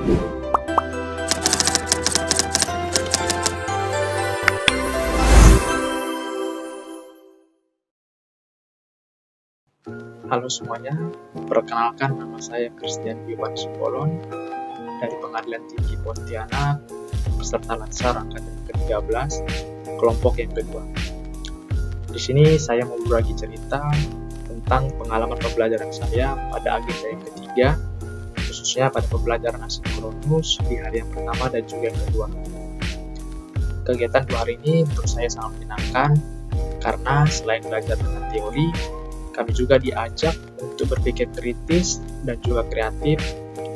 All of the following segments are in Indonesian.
Halo semuanya, perkenalkan nama saya Christian Iwan Simbolon dari Pengadilan Tinggi Pontianak, peserta Lansar angkatan ke-13, kelompok yang kedua. Di sini saya mau berbagi cerita tentang pengalaman pembelajaran saya pada agenda yang ketiga, khususnya pada pembelajaran asinkronus di hari yang pertama dan juga yang kedua. Kegiatan 2 hari ini menurut saya sangat menyenangkan karena selain belajar dengan teori, kami juga diajak untuk berpikir kritis dan juga kreatif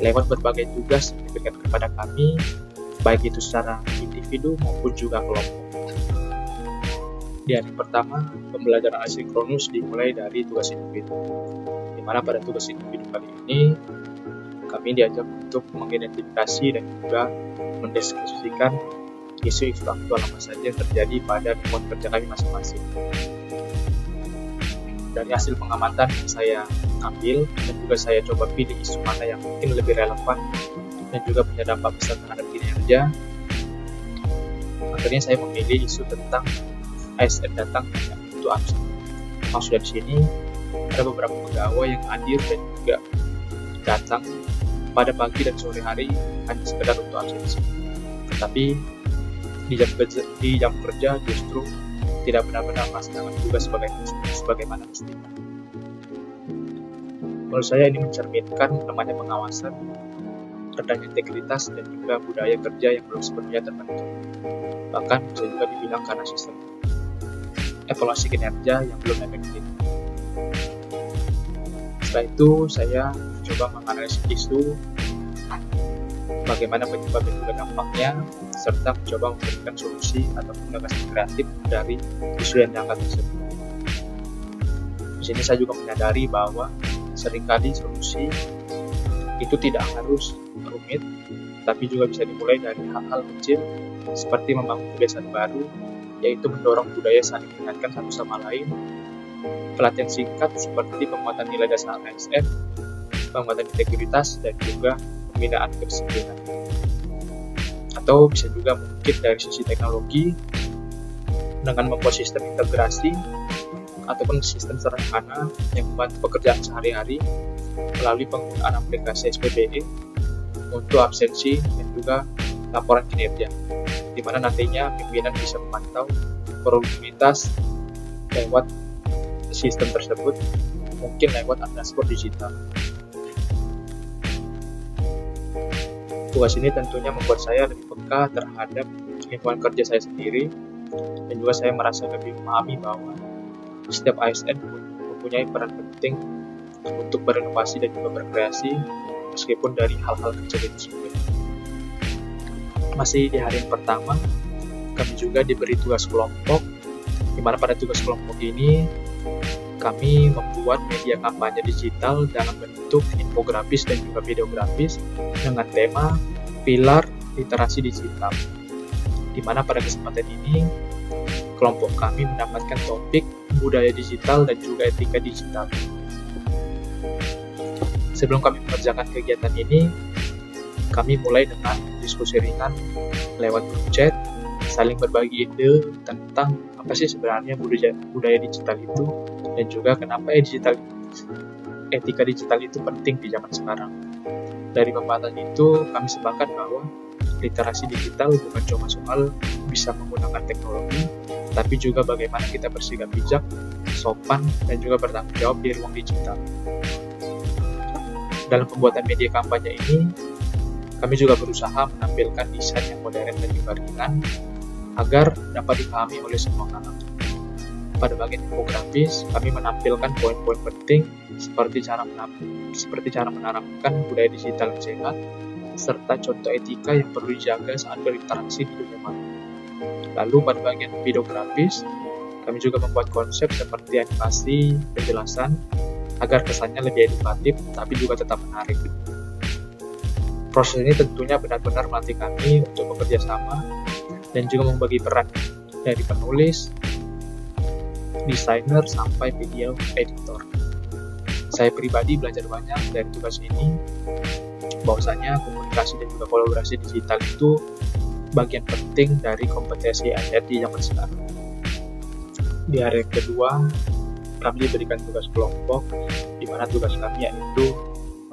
lewat berbagai tugas yang diberikan kepada kami, baik itu secara individu maupun juga kelompok. Di hari pertama, pembelajaran asinkronus dimulai dari tugas individu, di mana pada tugas individu kali ini, kami diajak untuk mengidentifikasi dan juga mendeskripsikan isu-isu aktual apa saja yang terjadi pada lingkungan kerja kami masing-masing. Dari hasil pengamatan yang saya ambil dan juga saya coba pilih isu mana yang mungkin lebih relevan dan juga punya dampak besar terhadap kinerja, akhirnya saya memilih isu tentang ASN datang hanya untuk absen. Maksud dari sini ada beberapa pegawai yang hadir dan juga datang pada pagi dan sore hari hanya sekedar untuk absensi, tetapi di jam kerja justru tidak benar-benar melaksanakan tugas sebagaimana mestinya. Menurut saya ini mencerminkan lemahnya pengawasan, rendahnya integritas dan juga budaya kerja yang belum sepenuhnya terbentuk. Bahkan bisa juga dibilang karena sistem evaluasi kinerja yang belum efektif. Setelah itu saya coba menganalisis isu, bagaimana penyebab dan juga dampaknya, serta mencoba memberikan solusi ataupun gagasan kreatif dari isu yang diangkat tersebut. Di sini saya juga menyadari bahwa seringkali solusi itu tidak harus rumit, tapi juga bisa dimulai dari hal-hal kecil seperti membangun kebiasaan baru, yaitu mendorong budaya saling mengingatkan satu sama lain, pelatihan singkat seperti penguatan nilai dasar ASN, penguatan integritas, dan juga pembinaan kedisiplinan. Atau bisa juga mungkin dari sisi teknologi dengan membuat sistem integrasi ataupun sistem sederhana yang membantu pekerjaan sehari-hari melalui penggunaan aplikasi SPBE untuk absensi dan juga laporan kinerja, di mana nantinya pimpinan bisa memantau produktivitas lewat sistem tersebut, mungkin lewat dashboard digital. Tugas ini tentunya membuat saya lebih peka terhadap lingkungan kerja saya sendiri, dan juga saya merasa lebih memahami bahwa setiap ASN mempunyai peran penting untuk berinovasi dan juga berkreasi meskipun dari hal-hal kecil itu sendiri. Masih di hari yang pertama, kami juga diberi tugas kelompok, di mana pada tugas kelompok ini kami membuat media kampanye digital dalam bentuk infografis dan juga videografis dengan tema pilar literasi digital, di mana pada kesempatan ini kelompok kami mendapatkan topik budaya digital dan juga etika digital. Sebelum kami mengerjakan kegiatan ini, kami mulai dengan diskusi ringan lewat grup chat, saling berbagi ide tentang apa sih sebenarnya budaya digital itu, dan juga kenapa etika digital itu penting di zaman sekarang. Dari pembahasan itu, kami sepakat bahwa literasi digital bukan cuma soal bisa menggunakan teknologi, tapi juga bagaimana kita bersikap bijak, sopan, dan juga bertanggung jawab di ruang digital. Dalam pembuatan media kampanye ini, kami juga berusaha menampilkan desain yang modern dan juga ringan, agar dapat dipahami oleh semua kalangan. Pada bagian infografis, kami menampilkan poin-poin penting seperti cara menerapkan budaya digital yang sehat, serta contoh etika yang perlu dijaga saat berinteraksi di dunia maya. Lalu pada bagian videografis, kami juga membuat konsep seperti animasi, penjelasan, agar kesannya lebih edukatif tapi juga tetap menarik. Proses ini tentunya benar-benar melatih kami untuk bekerja sama dan juga membagi peran dari penulis, desainer, sampai video editor. Saya pribadi belajar banyak dari tugas ini, bahwasanya komunikasi dan juga kolaborasi digital itu bagian penting dari kompetensi ASN di zaman sekarang. Di hari kedua, kami diberikan tugas kelompok, di mana tugas kami yaitu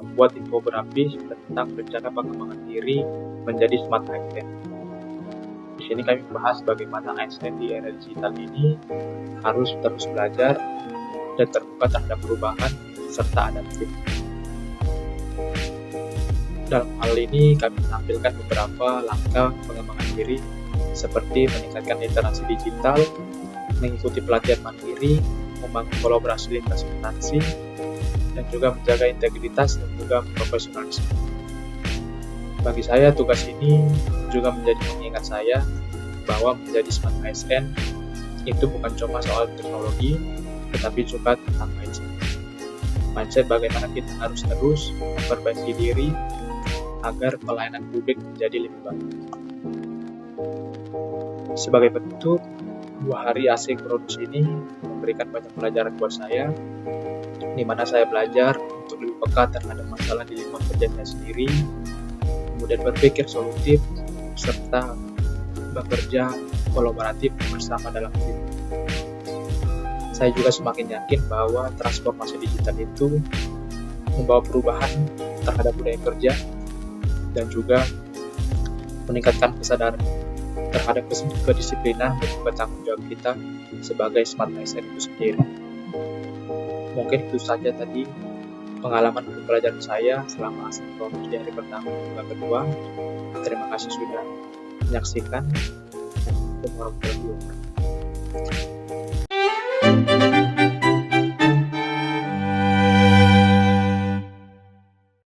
membuat infografis tentang rencana pengembangan diri menjadi Smart ASN. Di sini kami membahas bagaimana ASN di era digital ini harus terus belajar dan terbuka terhadap perubahan serta adaptif. Dalam hal ini, kami menampilkan beberapa langkah pengembangan diri seperti meningkatkan literasi digital, mengikuti pelatihan mandiri, membangun kolaborasi lintas instansi, dan juga menjaga integritas dan juga profesionalisme. Bagi saya, tugas ini juga menjadi pengingat saya bahwa menjadi Smart ASN itu bukan cuma soal teknologi, tetapi juga tentang mindset. Mindset bagaimana kita harus terus memperbaiki diri agar pelayanan publik menjadi lebih baik. Sebagai penutup, 2 hari asinkronus ini memberikan banyak pelajaran buat saya, di mana saya belajar untuk lebih peka terhadap masalah di lingkungan kerja saya sendiri, kemudian berpikir solutif, serta bekerja kolaboratif bersama dalam tim. Saya juga semakin yakin bahwa transformasi digital itu membawa perubahan terhadap budaya kerja dan juga meningkatkan kesadaran terhadap kedisiplinan dan juga tanggung jawab kita sebagai Smart ASN itu sendiri. Mungkin itu saja tadi pengalaman dan pelajaran saya selama asinkronus di hari pertama dan kedua. Terima kasih sudah menyaksikan. Warahmatullahi wabarakatuh.